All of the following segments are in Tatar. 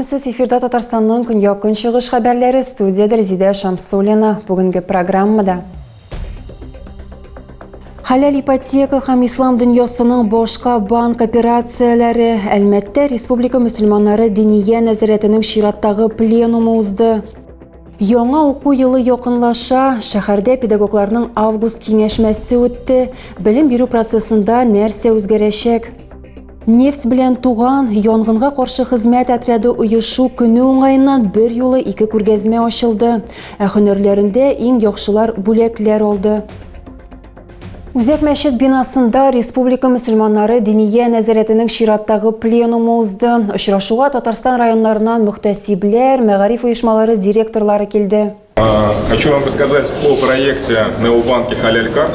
Тәмсіз эфирда Татарстанның көньяк көнчыгыш хәбәрләре, студияда Резида Шамсуллина. Бүгінгі программада халал ипотека һәм ислам дөньясының башка банк операцияләре. Әлмәттә республика мөселманнары диния нәзарәтенең чираттагы пленумы узды. Яңа уку елы якынлаша, шәһәрдә педагогларның август киңәшмәсе үтте. Белем бирү процессында нәрсә үзгәрәчәк? Нефть белән туган янгынга каршы хезмәт отряды оешу көне уңаеннан бер юлы 2 күргәзмә ачылды. Ә һөнәрләрендә иң яхшылар бүләкләр алды. Үзәк мәчет бинасында республика мөселманнары диния нәзарәтенең чираттагы пленумы узды. Очрашуга Татарстан районнарыннан мөхтәсибләр, мәгариф оешмалары директорлары килде. Хочу вам рассказать о проекте Необанки Халялька.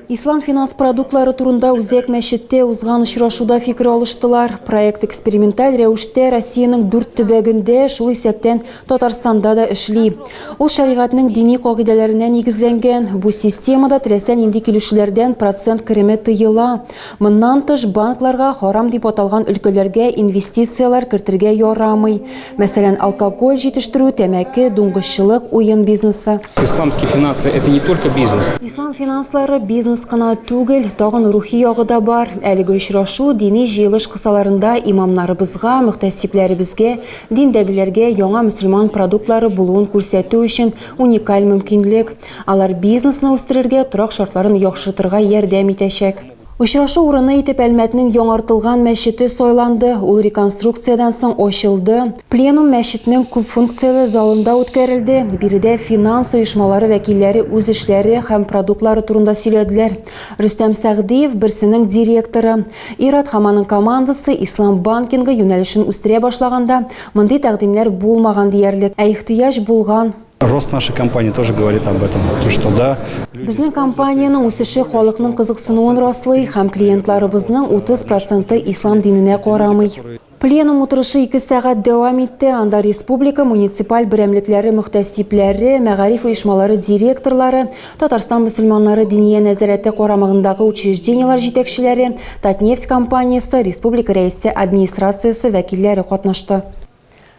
Ислам финанс продуктлары турында үзәк мәчеттә узган очрашуда фикер алыштылар. Проект эксперименталь рәвештә Россиянең 4 төбәгендә, шул исәптән Татарстанда да эшли. Ул шәригатьнең дини кагыйдәләренә нигезләнгән. Бу системада теләсә нинди килүчеләрдән процент кереме тыела. Моннан тыш банкларга харам дип аталган өлкәләргә инвестициялар кертергә ярамый. Мәсәлән, алкоголь җитештерү, тәмәке, дуңгызчылык, уен бизнесы. Исламские финансы – это не только бизнес. Ислам финанслары бизнес кына түгел, тагын рухи ягы да бар. Әлеге очрашу дини җыелыш кысаларында имамнарыбызга, мөхтәсибләребезгә, диндәгеләргә яңа мөселман продуктлары булуын күрсәтү өчен уникаль мөмкинлек. Алар бизнесны үстерергә, торак шартларын яхшыртырга ярдәм итәчәк. Очрашу урыны итеп Әлмәтнең яңартылган мәчете сайланды. Ул реконструкциядан соң ачылды. Пленум мәчетнең күп функциялы залында үткәрелде. Биредә финанс оешмалары вәкилләре үз эшләре һәм продуктлары турында сөйләделәр. Рөстәм Сәгъдиев берсенең директоры. Ират Хаманың командасы ислам банкингы юнәлешен үстерә башлаганда мондый тәкъдимнәр булмаган диярлек, ә ихтыяҗ булган. Рост нашей компании тоже говорит об этом, то что да. Безнең компанияның үсеше халыкның кызыксынуын раслый һәм клиентларыбызның 30% ислам диненә карамый. Пленум утырышы 2 сәгать дәвам итте. Анда республика муниципаль берәмлекләре мөхтәсибләре, мәгариф оешмалары директорлары, Татарстан мөселманнары диния нәзарәте карамагындагы учреждениялар җитәкчеләре, Татнефть компаниясе, республика рәисе администрациясе вәкилләре катнашты.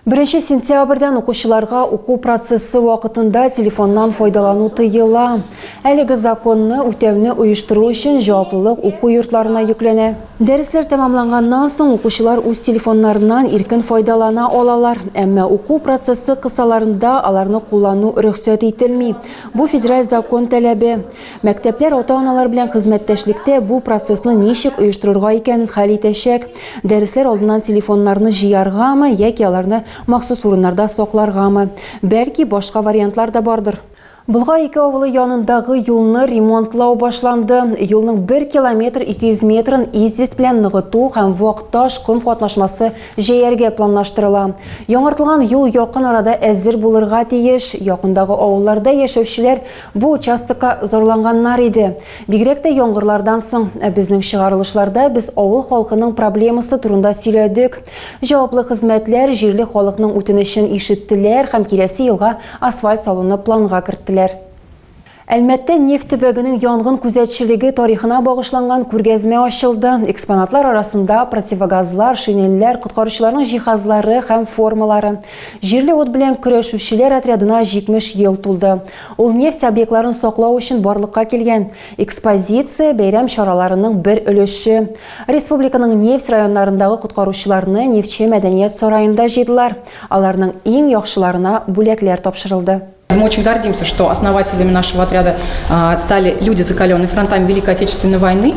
1 сентябрьдән укучыларга уку процессы вакытында телефоннан файдалану тыела. Әлеге законны үтәүне оештыру өчен җаваплылык уку йортларына йөкләнә. Дәресләр тәмамланганнан соң укучылар үз телефоннарыннан иркен файдалана алалар. Әмма уку процессы кысаларында аларны куллану рөхсәт ителми. Бу федераль закон таләбе. Мәктәпләр ата-аналар белән хезмәттәшлектә бу процессны ничек оештырырга икәнен хәл итәчәк. Дәресләр алдыннан телефоннарны җыяргамы яки аларны махсус урыннарда сакларгамы? Бәлки башка вариантлар да бардыр. Болгар 2 авылы янындагы юлны ремонтлау башланды. Юлның 1 километр 200 метрын извест белән ныгыту һәм вак-таш ком катнашмасы җәяргә планлаштырыла. Яңартылган юл якын арада әзер булырга тиеш. Якындагы авылларда яшәүчеләр бу участокка зарланганнар иде. Бигрәк тә яңгырлардан соң безнең чыгарылышларда без авыл халкының проблемасы турында сөйләдек. Җаваплы хезмәтләр җирле халыкның үтенечен ишеттеләр һәм киләсе елга асфальт салуны планга керттеләр. Әлмәттә нефть төбәгенең янгын күзәтчелеге тарихына багышланган күргәзмә ачылды. Экспонатлар арасында противогазлар, шинельләр, коткаручыларның җиһазлары һәм формалары. Җирле ут белән көрәшүчеләр отрядына 70 ел тулды. Ул нефть объектларын саклау өчен барлыкка килгән. Экспозиция бәйрәм чараларының бер өлеше. Республиканың нефть районнарындагы коткаручыларны нефтче мәдәният сараенда җыйдылар. Аларның иң яхшыларына бүләкләр тапшырылды. Мы очень гордимся, что основателями нашего отряда стали люди, закаленные фронтами Великой Отечественной войны.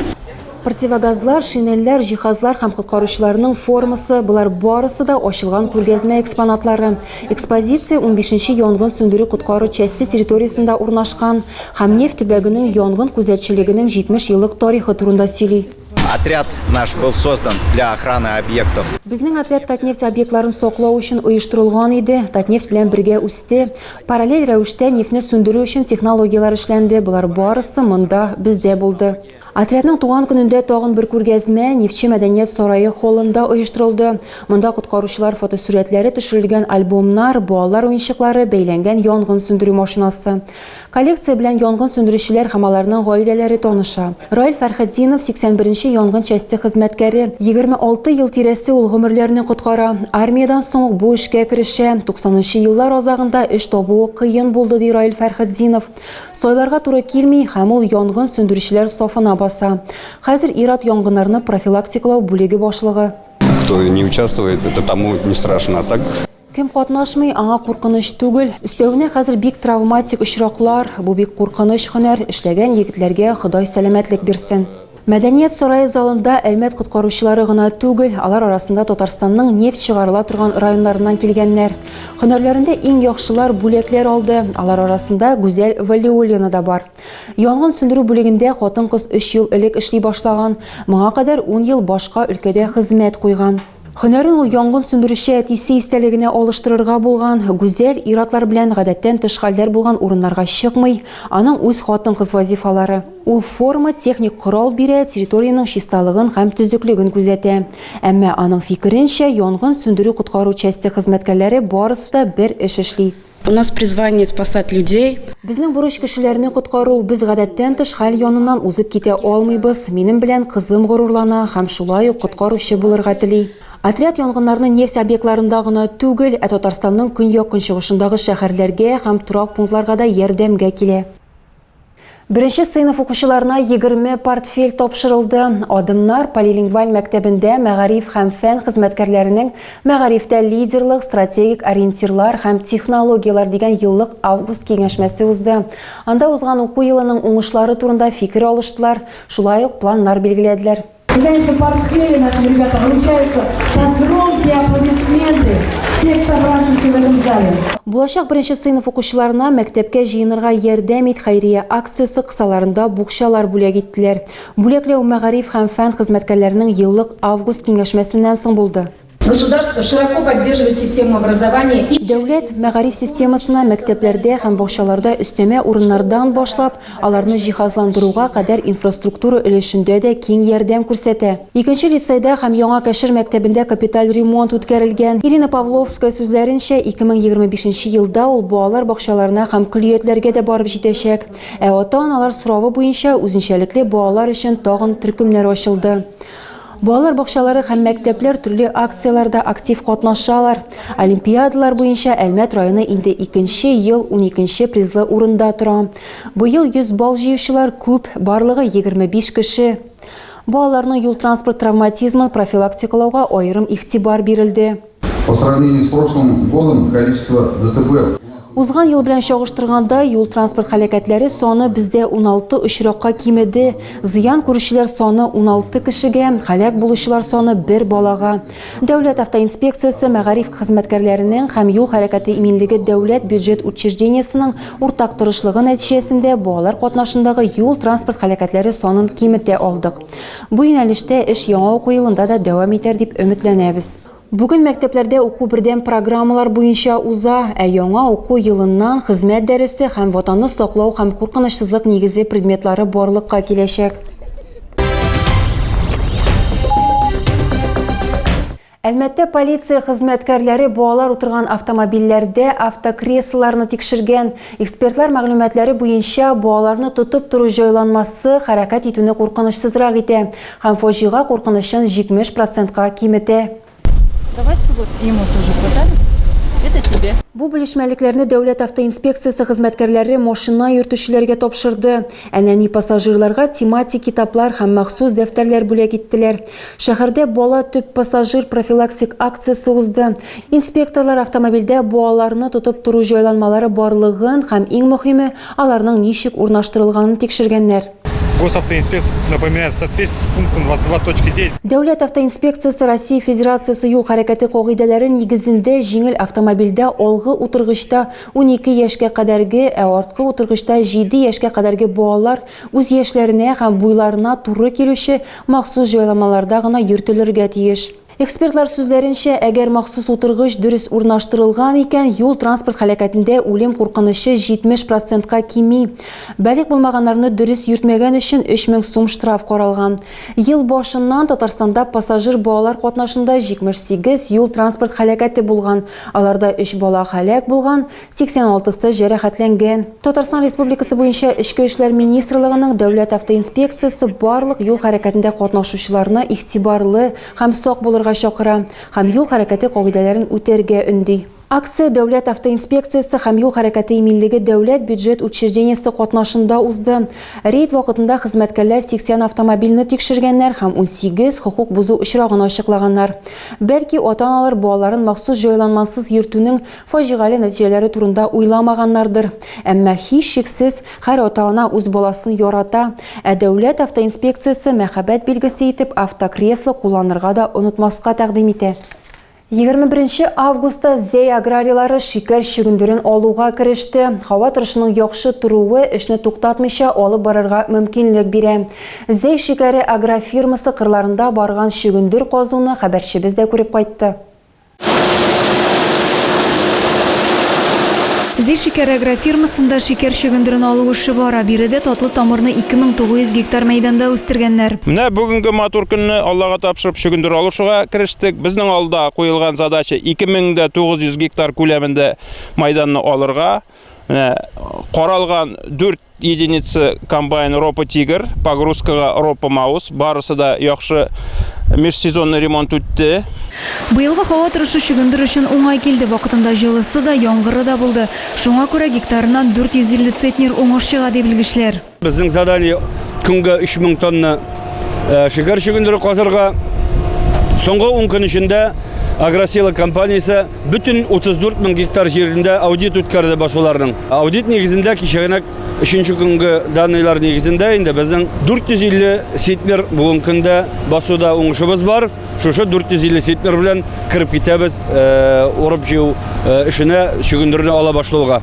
Противогазлар, шинельләр, җиһазлар һәм коткаручыларның формасы, булар барысы да ачылган күргәзмә экспонатлары. Экспозиция 15-нче янгын сөндерү коткару части территориясендә урнашкан һәм нефть төбәгенең янгын күзәтчелегенең 70 еллык тарихы турында сөйли. Отряд наш был создан для охраны объектов. Безнең отряд Татнефть объектларын саклау өчен оештырылган иде. Татнефть белән бергә үсте. Параллель рәвештә нефтьне сүндерү өчен технологиялар эшләнде. Булар барысы монда бездә булды. Отрядның туган көнендә тагын бер күргәзмә нефтче мәдәният сарае холлында оештырылды. Монда коткаручылар фотосурәтләре төшерелгән альбомнар, балалар уенчыклары, бәйләнгән янгын сүндерү машинасы. Коллекция белән янгын сүндерүчеләр һәм аларның гаиләләре таныша. Раил Фәрхетдинов 81-нче янгын части хезмәткәре. 26 ел тирәсе ул гомерләрне коткара. Армиядан соң бу эшкә керешә. 90нчы еллар азагында эш табуы кыен булды, ди Раил Фәрхетдинов. Сойларга туры килми һәм ул янгын сөндерүчеләр сафына баса. Хәзер ир-ат янгыннарны профилактикалау бүлеге башлыгы. Кто не участвует, это тому не страшно, а так. Кем катнашмый, аңа куркыныч түгел. Өстәвенә хәзер бик травматик очраклар, бу бик куркыныч һөнәр, эшләгән егетләргә Ходай сәламәтлек бирсен. Мәдәният сарае залында әлмәт коткаручылары гына түгел, алар арасында Татарстанның нефть чыгарыла торган районнарыннан килгәннәр. Һөнәрләрендә иң яхшылар бүләкләр алды, алар арасында Гүзәл Валиуллина да бар. Янгын сөндерү бүлегендә хатын-кыз 3 ел элек эшли башлаган, моңа кадәр 10 ел башка өлкәдә хезмәт куйган. Һөнәрен ул янгын сөндерүче әтисе истәлегенә алыштырырга булган. Гүзәл ир-атлар белән гадәттән тыш хәлләр булган урыннарга чыкмый, аның үз хатын-кыз вазифалары. Ул форма, техник корал бирә, территорияның чисталыгын һәм төзеклеген күзәтә. Әмма аның фикеренчә, янгын сөндерү коткару части хезмәткәрләре барысы да бер эш эшли. У нас призвание спасать людей. Безнең бурыч кешеләрне коткару, без гадәттән тыш хәл яныннан узып китә алмыйбыз. Минем белән кызым горурлана һәм шулай ук коткаручы булырга тели. Отряд янгыннарны нефть объектларында гына түгел, Татарстанның көньяк-көнчыгышындагы шәһәрләргә һәм торак пунктларга да ярдәмгә килә. Беренче сыйныф укучыларына 20 портфель тапшырылды. Адымнар полилингваль мәктәбендә мәгариф һәм фән хезмәткәрләренең мәгарифтә лидерлык, стратегик ориентирлар һәм технологиялар дигән еллык август киңәшмәсе узды. Анда узган уку елының уңышлары турында фикер алыштылар, шулай ук планнар билгеләделәр. Эти портфели нашим ребятам вручаются под громкие аплодисменты всех собравшихся в этом зале. Булачак беренче сыйныф укучыларына мәктәпкә җыенырга ярдәм ит хәйрия акциясе кысаларында букчалар бүләк иттеләр. Бүләкләү мәгариф һәм фән хезмәткәрләренең еллык август киңәшмәсеннән соң булды. Государство широко поддерживает систему образования. Дәүләт мәгариф системасына мәктәпләрдә һәм бакчаларда өстәмә урыннардан башлап, аларны җиһазландыруга кадәр инфраструктура өлешендә дә киң ярдәм күрсәтә. Икенче лицейда һәм Яңа Кәшер мәктәбендә капиталь ремонт үткәрелгән. Ирина Павловская сүзләренчә, 2025 елда ул балалар бакчаларына һәм көлиятьләргә дә барып җитәчәк. Ә ата-аналар соравы буенча үзенчәлекле балалар өчен тагын төркемнәр ачылды. Балалар бакчалары һәм мәктәпләр төрле акцияларда актив катнашалар. Олимпиадалар буенча Әлмәт районы инде 2нче ел 12нче призлы урында тора. Быел 100 балл җыючылар күп, барлыгы 25 кеше. Балаларның юл транспорт травматизмын профилактикалауга аерым игътибар бирелде. По сравнению с прошлым годом количество ДТП Узган ел белән чагыштырганда юл транспорт хәлакәтләре саны бездә 16 очракка кимеде. Зыян күрүчеләр саны 16 кешегә, хәлак булучылар саны 1 балага. Дәүләт автоинспекциясе мәгариф хезмәткәрләренең һәм юл хәрәкәте иминлеге дәүләт бюджет учреждениесенең уртак тырышлыгы нәтиҗәсендә балалар катнашындагы юл транспорт хәлакәтләре санын киметә алдык. Бу юнәлештә эш яңа уку елында да дәвам итәр дип өметләнәбез. Бүген мәктәпләрдә уку бердәм программалар буенча уза, ә яңа уку елыннан хезмәт дәресе һәм ватанны саклау һәм куркынычсызлык нигезе предметлары барлыкка киләчәк. Әлмәттә полиция хезмәткәрләре балалар утырган автомобильләрдә автокреслоларны тикшергән. Экспертлар мәгълүматлары буенча балаларны тотып туру җайланмасы хәрәкәт итүне куркынычсызрак итә һәм фаҗига куркынычын 70%-ка киметә. Давайте вот ему тоже подали. Это тебе. Бу белешмәлекләрне дәүләт автоинспекциясе хезмәткәрләре машина йөртүчеләргә тапшырды. Әнәни пассажирларга тематик китаплар һәм махсус дәфтәрләр бүләк иттеләр. Шәһәрдә бала төп пассажир профилактик акциясе узды. Инспекторлар автомобильдә балаларны тотып туру җайланмалары барлыгын һәм иң мөһиме аларның ничек урнаштырылганын тикшергәннәр. Госавтоинспекция напоминает в соответствии с пунктом 22.9. Дәүләт автоинспекциясе Россия Федерациясы юл хәрәкәте кагыйдәләре нигезендә җиңел автомобильдә алгы утыргычта 12 яшькә кадәрге, ә арткы утыргычта 7 яшькә кадәрге балалар үз яшьләренә һәм буйларына туры килүче махсус җайламаларда гына йөртелергә тиеш. Экспертлар сүзләренчә, әгәр махсус утыргыч дөрес урнаштырылган икән, юл транспорт хәрәкәтендә үлем куркынышы 70%-ка кими. Бәлик булмаганнарны дөрес йөртмәгән өчен 3000 сум штраф каралган. Ел башыннан Татарстанда пассажир балалар катнашында 78 юл транспорт хәрәкәте булган. Аларда 3 бала һәлак булган, 86-сы җәрәхәтләнгән. Татарстан Республикасы буенча Эчке эшләр министрлыгының дәүләт автоинспекциясе барлык юл хәрәкәтендә катнашучыларны игътибарлы һәм сак булырга чакыра һәм юл хәрәкәте кагыйдәләрен үтәргә өнди. Акция дәүләт автоинспекциясе һәм юл хәрәкәте иминлеге дәүләт бюджет учреждениесе катнашында узды. Рейд вакытында хезмәткәрләр 80 автомобильне тикшергәннәр һәм 18 хокук бузу очрагын ачыклаганнар. Бәлки ата-аналар балаларын махсус җайланмасыз йөртүнең фаҗигале нәтиҗәләре турында уйламаганнардыр. Әмма һич шиксез һәр ата-ана үз баласын ярата, ә дәүләт автоинспекциясе мәхәббәт билгесе итеп автокресло кулланырга да онытмаска тәкъдим итә. 21 августта Зей аграриялары шикәр чөгендерен алуга кереште. Һава торышының яхшы торуы эшне туктатмыйча алып барырга мөмкинлек бирә. Зей шикәре агрофирмасы кырларында барган чөгендер казуны хәбәрчебез дә күреп кайтты. Зей шикәр агрофирмасында шикәр чөгендерен алу эше бара. Биредә татлы тамырны 2900 гектар мәйданда үстергәннәр. Менә бүгенге матур көнне Аллага тапшырып чөгендер алышуга керештек. Безнең алда куелган задача 2900 гектар күләмендә мәйданны алырга. Каралган 4 единица комбайн Ропа Тигр, погрузкага Ропа Маус, барысы да яхшы межсезонный ремонт үтте. Быелгы һава торышы чөгендер өчен уңай килде. Вакытында җылысы да, яңгыры да булды. Шуңа күрә гектарыннан 450 центнер уңыш чыга ди белгечләр. Безнең задание көнгә 3000 тонна шикәр чөгендере казырга. Соңгы 10 көн эчендә Агросила компаниясе бүтін 34 000 гектар жерінде аудит үткәрде басуларның. Аудит негізінде кешегенек 3-ші күнгі даныйлар негізінде енді біздің 450 сетмер бүгін күнде басуда оңышыбыз бар. Шушы 450 сетмер білен кіріп кетеміз орып жеу ішіне шөгендеріне ала башлауға.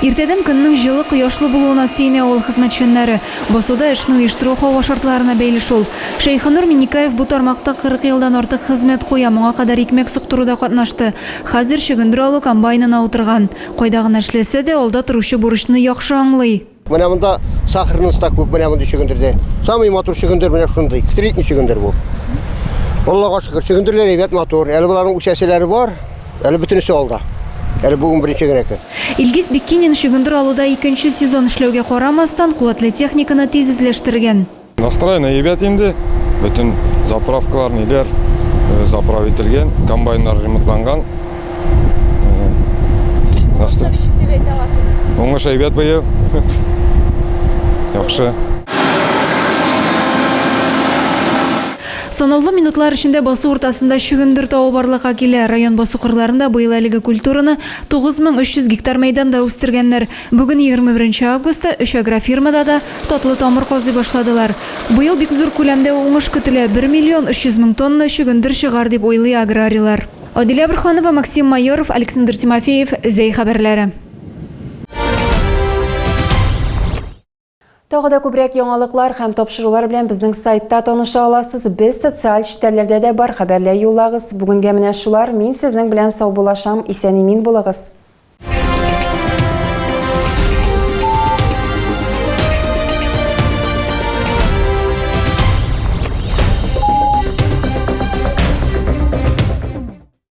Иртәдән көннең җылы кояшлы булуына сөенә ул хезмәтчәннәре. Басуда эшне оештыру һава шартларына бәйле шул. Шәйхнур Миникаев бу тармакта 40 елдан артык хезмәт куя, моңа кадәр икмәк суктыруда катнашты. Хәзер чөгендер алу комбайнына утырган. Кайда гына эшләсә дә, алда торучы бурычны яхшы аңлый. Менә монда сахарның стак күп, менә монда чөгендердә. Самый матур чөгендер менә шундый. Стритный чөгендер бу. Аллага шөкер, чөгендерләр әйбәт матур. Әле буларның үсәселәре бар. Әле бөтенесе алда. Әле бүген беренче генә көн. Илгиз Беккинин чөгендер алуда 2нче сезон эшләүгә карамастан куәтле техниканы тиз үзләштергән. Настроение әйбәт инде. Бөтен заправкалар ниләр заправ ителгән, комбайннар ремонтланган. Уңыш әйбәт быел. Яхшы. Санаулы минутлар эчендә басу уртасында чөгендер табу барлыкка килә. Район басу кырларында быел әлеге культураны 9300 гектар мәйданда үстергәннәр. Бүген 21 августта 3 агрофирмада да татлы тамыр казый башладылар. Быел бик зур күләмдә уңыш көтелә. 1 300 000 тонна чөгендер чыгар дип уйлый аграрийлар. Адилә Бурханова, Максим Майоров, Александр Тимофеев, Зей хәбәрләре. Тагы да күбрәк яңалыклар һәм тапшырулар белән безнең сайтта таныша аласыз. Без социаль челтәрләрдә дә бар, хәбәрләр юллагыз. Бүгенгә менә шулар. Мин сезнең белән сау булашам. Исән-имин булыгыз.